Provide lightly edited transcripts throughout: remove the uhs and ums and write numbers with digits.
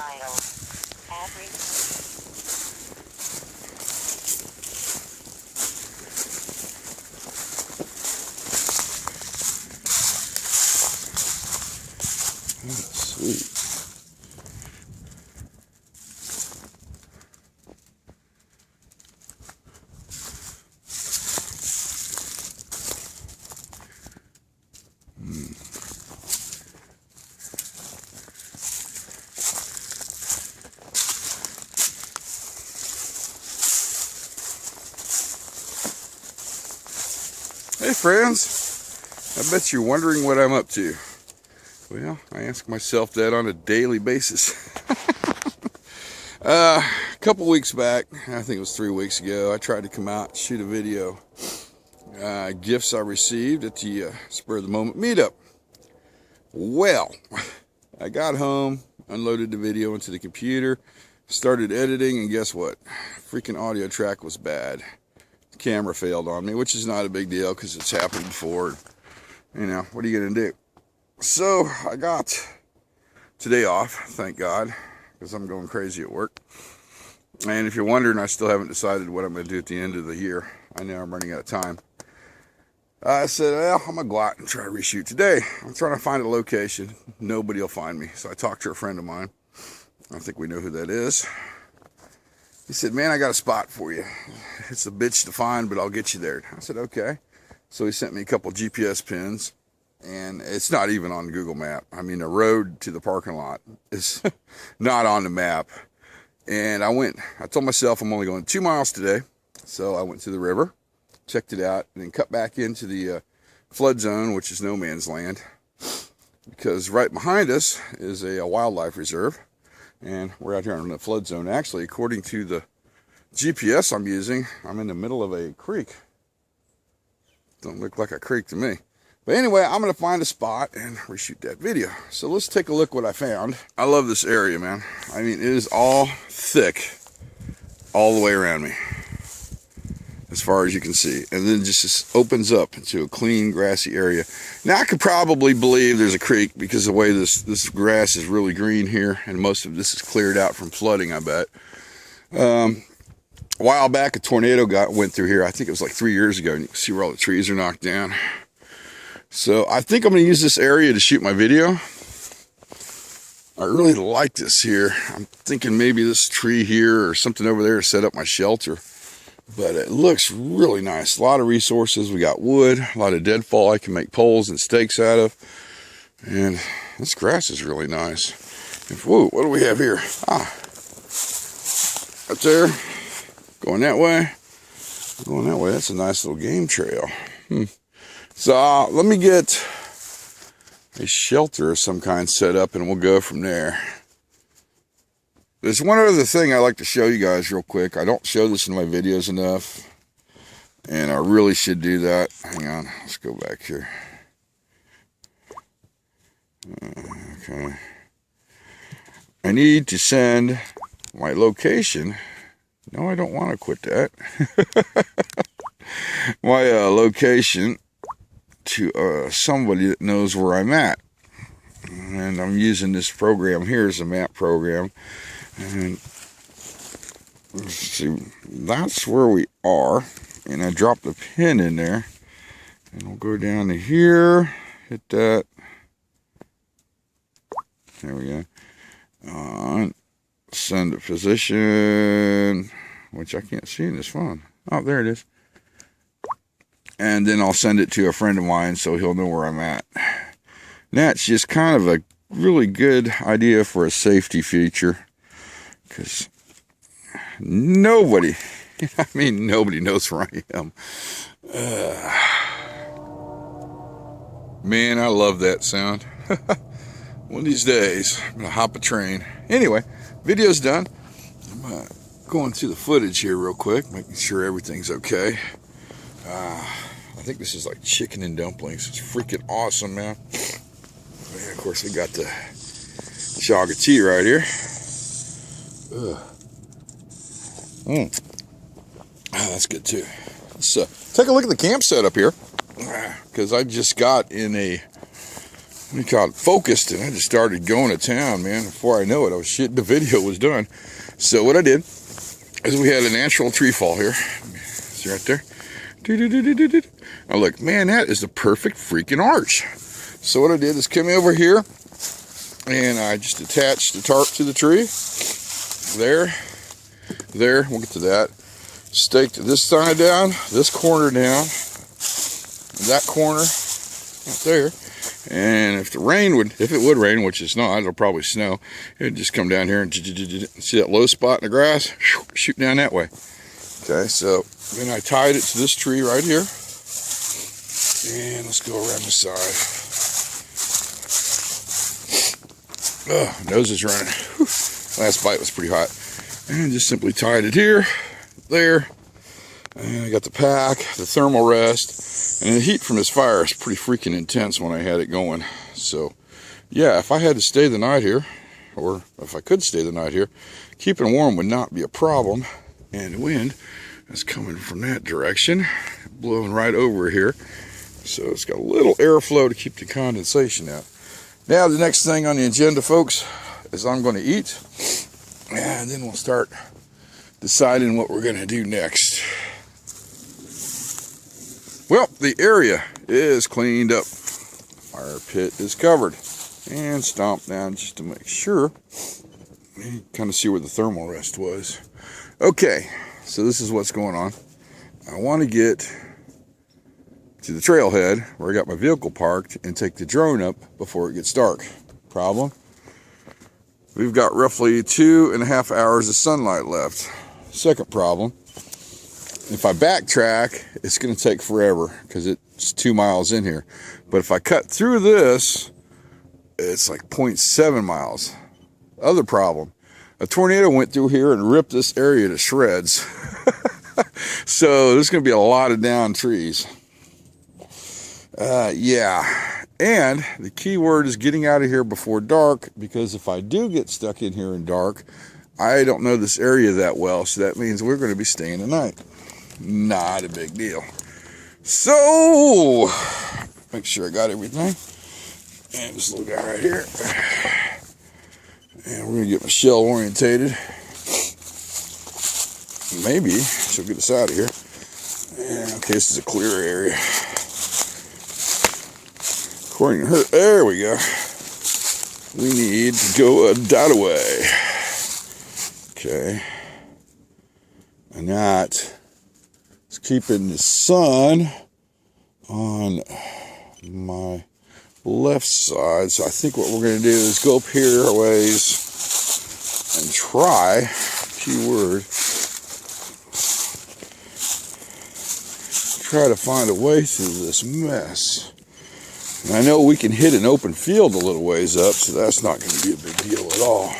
miles. Average. Sweet. Hey friends, I bet you're wondering what I'm up to. Well, I ask myself that on a daily basis. A couple weeks back, I think it was 3 weeks ago, I tried to come out and shoot a video. Gifts I received at the Spur of the Moment meetup. Well, I got home, unloaded the video into the computer, started editing, and guess what? Freaking audio track was bad. The camera failed on me, which is not a big deal because it's happened before. You know, what are you going to do? So I got today off, thank God, because I'm going crazy at work. And if you're wondering, I still haven't decided what I'm going to do at the end of the year. I know I'm running out of time. I said, well, I'm going to go out and try to reshoot today. I'm trying to find a location. Nobody will find me. So I talked to a friend of mine. I think we know who that is. He said, man, I got a spot for you. It's a bitch to find, but I'll get you there. I said, okay. So he sent me a couple GPS pins. And it's not even on Google Map. I mean, the road to the parking lot is not on the map. And I told myself I'm only going 2 miles today. So I went to the river, checked it out, and then cut back into the flood zone, which is no man's land. Because right behind us is a wildlife reserve. And we're out here in the flood zone. Actually, according to the GPS I'm using, I'm in the middle of a creek. Don't look like a creek to me. But anyway, I'm going to find a spot and reshoot that video. So let's take a look what I found. I love this area, man. I mean, it is all thick all the way around me, as far as you can see. And then just opens up into a clean, grassy area. Now, I could probably believe there's a creek because of the way this grass is really green here. And most of this is cleared out from flooding, I bet. A while back, a tornado went through here. I think it was like 3 years ago. And you can see where all the trees are knocked down. So I think I'm going to use this area to shoot my video. I really like this here. I'm thinking maybe this tree here or something over there to set up my shelter. But it looks really nice. A lot of resources. We got wood, a lot of deadfall I can make poles and stakes out of. And this grass is really nice. Whoa, what do we have here? Right there. Going that way. Going that way. That's a nice little game trail. So let me get a shelter of some kind set up and we'll go from there. There's one other thing I like to show you guys real quick. I don't show this in my videos enough, and I really should do that. Hang on, let's go back here. Okay. I need to send my location. No, I don't want to quit that. My location to somebody that knows where I'm at. And I'm using this program here as a map program. And let's see, that's where we are. And I dropped a pin in there. And we'll go down to here, hit that. There we go. Send a position, which I can't see in this phone. Oh, there it is. And then I'll send it to a friend of mine so he'll know where I'm at. And that's just kind of a really good idea for a safety feature. Because nobody, I mean, nobody knows where I am. Man, I love that sound. One of these days, I'm going to hop a train. Anyway, video's done. I'm going through the footage here real quick, making sure everything's okay. I think this is like chicken and dumplings. It's freaking awesome, man. And of course, we got the jog of tea right here. That's good too. Let's take a look at the camp setup here, because I just got in a we got focused, and I just started going to town, man. Before I know it, I was shit. The video was done. So what I did is we had a natural tree fall here. See right there? Now look, man, that is the perfect freaking arch. So what I did is come over here, and I just attached the tarp to the tree. There, we'll get to that. Staked this side down, this corner down, that corner right there. And if it would rain, which it's not, it'll probably snow, it'd just come down here and see that low spot in the grass, shoot down that way. Okay, so then I tied it to this tree right here. And let's go around the side. Oh, nose is running. Whew. Last bite was pretty hot. And just simply tied it here, there. And I got the pack, the thermal rest. And the heat from this fire is pretty freaking intense when I had it going. So, yeah, if I had to stay the night here, or if I could stay the night here, keeping warm would not be a problem. And the wind is coming from that direction, blowing right over here. So it's got a little airflow to keep the condensation out. Now the next thing on the agenda, folks, is I'm going to eat, and then we'll start deciding what we're going to do next. Well, the area is cleaned up. Fire pit is covered and stomped down just to make sure. You kind of see where the thermal rest was. Okay, so this is what's going on. I want to get to the trailhead where I got my vehicle parked and take the drone up before it gets dark. Problem? We've got roughly 2.5 hours of sunlight left. Second problem, if I backtrack, it's going to take forever because it's 2 miles in here. But if I cut through this, it's like 0.7 miles. Other problem, a tornado went through here and ripped this area to shreds. So there's going to be a lot of downed trees. Yeah, and the key word is getting out of here before dark, because if I do get stuck in here in dark, I don't know this area that well, so that means we're going to be staying the night. Not a big deal. So, make sure I got everything. And this little guy right here. And we're going to get Michelle orientated. Maybe she'll get us out of here. And, okay, this is a clear area. According to her, there we go. We need to go that way. Okay. And that is keeping the sun on my left side. So I think what we're going to do is go up here a ways and try, keyword, try to find a way through this mess. And I know we can hit an open field a little ways up, so that's not going to be a big deal at all.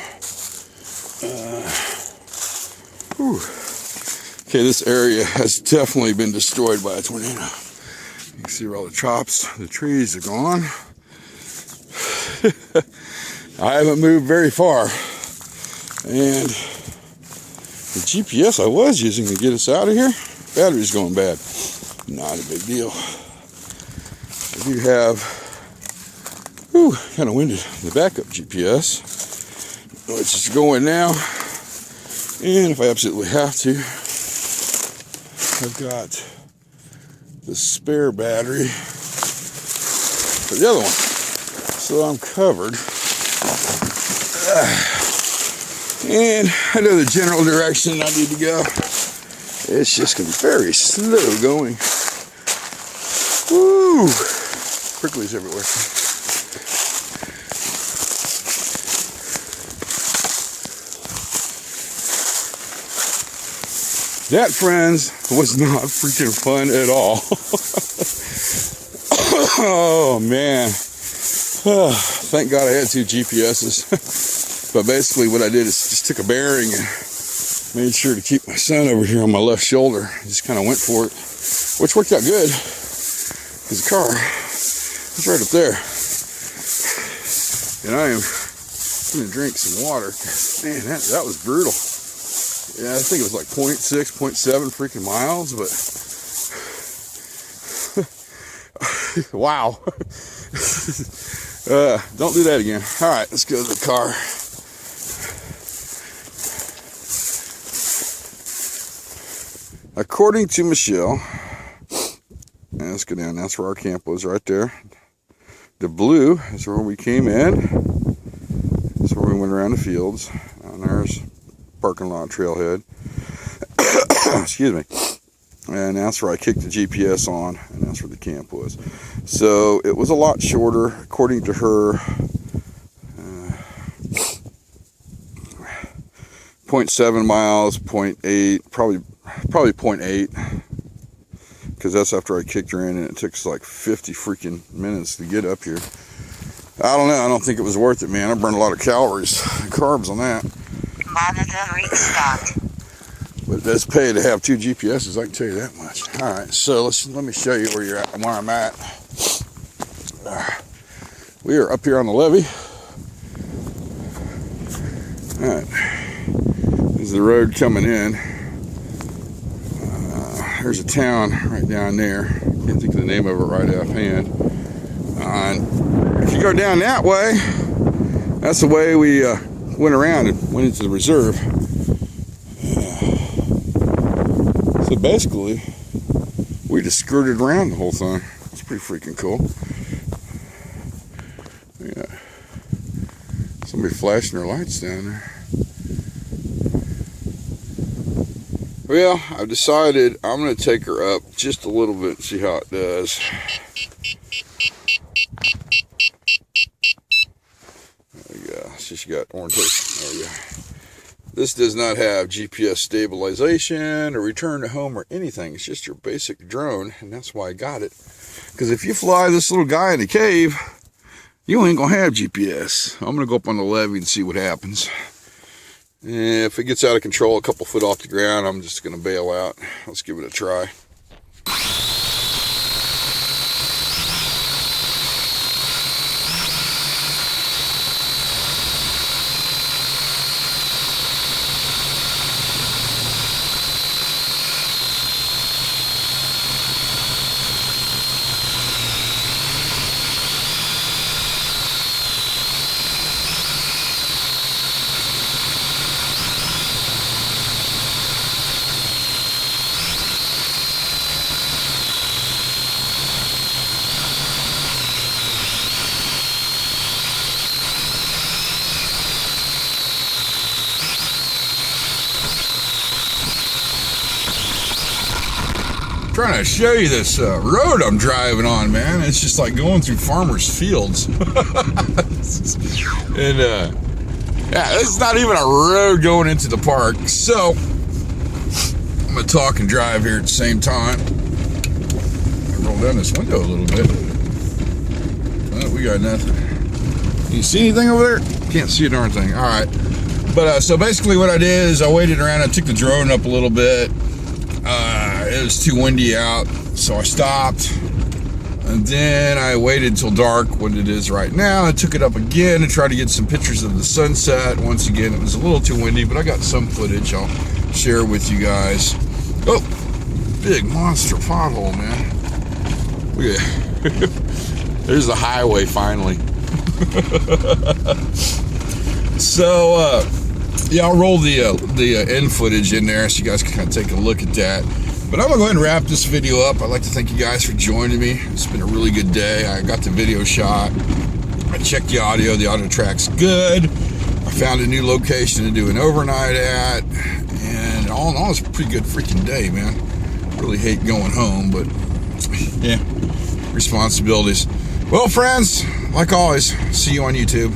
Okay, this area has definitely been destroyed by a tornado. You can see where all the chops, the trees are gone. I haven't moved very far. And the GPS I was using to get us out of here, battery's going bad. Not a big deal. I do have, kind of winded, the backup GPS, which is going now. And if I absolutely have to, I've got the spare battery for the other one. So I'm covered. And I know the general direction I need to go. It's just going to be very slow going. Woo! Pricklies everywhere. That, friends, was not freaking fun at all. Oh, man. Thank God I had 2 GPSs. But basically what I did is just took a bearing and made sure to keep my son over here on my left shoulder. Just kind of went for it, which worked out good. Because the car is right up there. And I am going to drink some water. Man, that was brutal. Yeah, I think it was like 0.6, 0.7 freaking miles, but wow. Don't do that again. All right, let's go to the car. According to Michelle, and let's go down. That's where our camp was, right there. The blue is where we came in. That's where we went around the fields. And there's parking lot trailhead. Excuse me. And that's where I kicked the GPS on, and that's where the camp was. So it was a lot shorter, according to her. 0.7 miles, 0.8, probably 0.8, because that's after I kicked her in, and it took us like 50 freaking minutes to get up here. I don't know. I don't think it was worth it, man. I burned a lot of calories and carbs on that. Monitor restart. But it does pay to have 2 GPSs, I can tell you that much. All right, so let me show you where you're at and where I'm at. We are up here on the levee. All right, this is the road coming in. There's a town right down there. Can't think of the name of it right offhand. If you go down that way, that's the way we went around and went into the reserve. So basically, we just skirted around the whole thing. It's pretty freaking cool. Yeah. Somebody flashing their lights down there. Well, I've decided I'm going to take her up just a little bit and see how it does. There we go. So she got orientation. There we go. This does not have GPS stabilization or return to home or anything. It's just your basic drone, and that's why I got it. Because if you fly this little guy in the cave, you ain't going to have GPS. I'm going to go up on the levee and see what happens. And if it gets out of control a couple foot off the ground, I'm just going to bail out. Let's give it a try. Trying to show you this road I'm driving on, man. It's just like going through farmers' fields. And yeah, this is not even a road going into the park. So I'm gonna talk and drive here at the same time. I roll down this window a little bit. Oh, we got nothing. You see anything over there? Can't see a darn thing. All right. But so basically what I did is I waited around. I took the drone up a little bit. It was too windy out, so I stopped, and then I waited until dark, what it is right now. I took it up again to try to get some pictures of the sunset. Once again, it was a little too windy, but I got some footage I'll share with you guys. Oh, big monster pothole, man. Look at there's the highway finally. So yeah, I'll roll the end footage in there so you guys can kind of take a look at that. But I'm going to go ahead and wrap this video up. I'd like to thank you guys for joining me. It's been a really good day. I got the video shot. I checked the audio track's good. I found a new location to do an overnight at. And all in all, it's a pretty good freaking day, man. Really hate going home, but yeah, responsibilities. Well, friends, like always, see you on YouTube.